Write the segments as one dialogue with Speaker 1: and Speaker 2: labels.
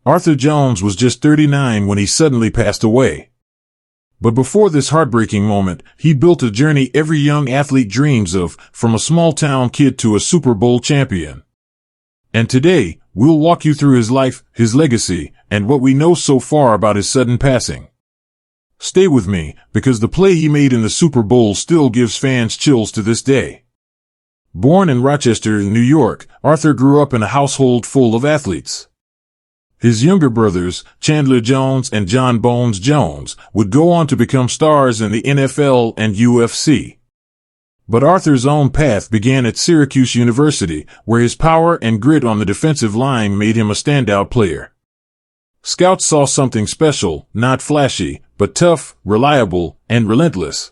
Speaker 1: Arthur Jones was just 39 when he suddenly passed away. But before this heartbreaking moment, he built a journey every young athlete dreams of, from a small-town kid to a Super Bowl champion. And today, we'll walk you through his life, his legacy, and what we know so far about his sudden passing. Stay with me, because the play he made in the Super Bowl still gives fans chills to this day. Born in Rochester, New York, Arthur grew up in a household full of athletes. His younger brothers, Chandler Jones and John Bones Jones, would go on to become stars in the NFL and UFC. But Arthur's own path began at Syracuse University, where his power and grit on the defensive line made him a standout player. Scouts saw something special, not flashy, but tough, reliable, and relentless.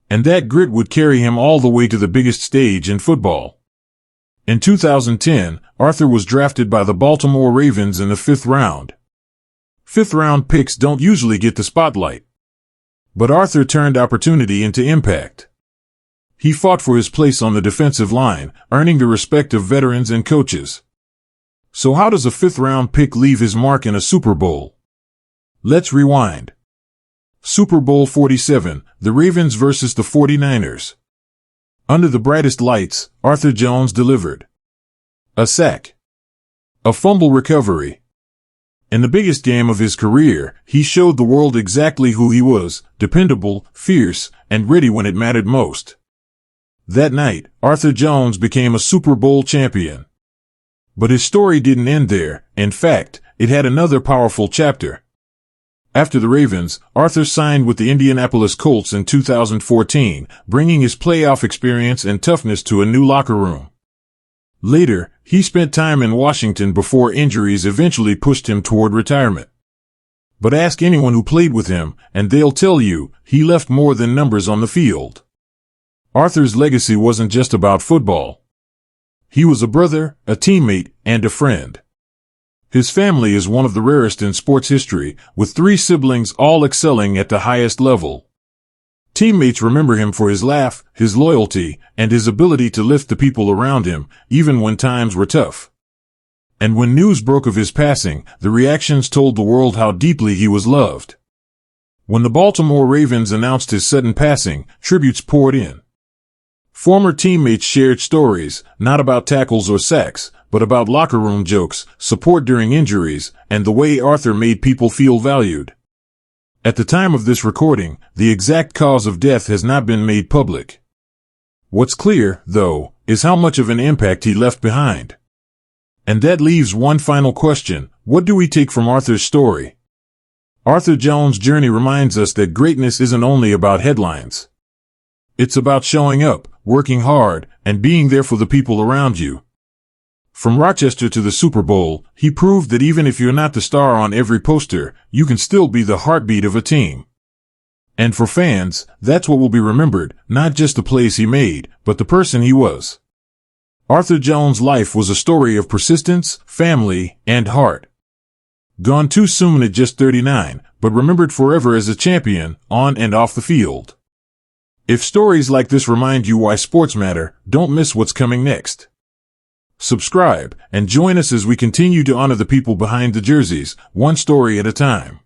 Speaker 1: And that grit would carry him all the way to the biggest stage in football. In 2010, Arthur was drafted by the Baltimore Ravens in the 5th round. 5th-round picks don't usually get the spotlight. But Arthur turned opportunity into impact. He fought for his place on the defensive line, earning the respect of veterans and coaches. So how does a 5th-round pick leave his mark in a Super Bowl? Let's rewind. Super Bowl XLVII, the Ravens versus the 49ers. Under the brightest lights, Arthur Jones delivered a sack, a fumble recovery. In the biggest game of his career, he showed the world exactly who he was, dependable, fierce, and ready when it mattered most. That night, Arthur Jones became a Super Bowl champion. But his story didn't end there. In fact, it had another powerful chapter. After the Ravens, Arthur signed with the Indianapolis Colts in 2014, bringing his playoff experience and toughness to a new locker room. Later, he spent time in Washington before injuries eventually pushed him toward retirement. But ask anyone who played with him, and they'll tell you, he left more than numbers on the field. Arthur's legacy wasn't just about football. He was a brother, a teammate, and a friend. His family is one of the rarest in sports history, with 3 siblings all excelling at the highest level. Teammates remember him for his laugh, his loyalty, and his ability to lift the people around him, even when times were tough. And when news broke of his passing, the reactions told the world how deeply he was loved. When the Baltimore Ravens announced his sudden passing, tributes poured in. Former teammates shared stories, not about tackles or sacks, but about locker room jokes, support during injuries, and the way Arthur made people feel valued. At the time of this recording, the exact cause of death has not been made public. What's clear, though, is how much of an impact he left behind. And that leaves one final question: what do we take from Arthur's story? Arthur Jones' journey reminds us that greatness isn't only about headlines. It's about showing up, working hard, and being there for the people around you. From Rochester to the Super Bowl, he proved that even if you're not the star on every poster, you can still be the heartbeat of a team. And for fans, that's what will be remembered, not just the plays he made, but the person he was. Arthur Jones' life was a story of persistence, family, and heart. Gone too soon at just 39, but remembered forever as a champion, on and off the field. If stories like this remind you why sports matter, don't miss what's coming next. Subscribe, and join us as we continue to honor the people behind the jerseys, one story at a time.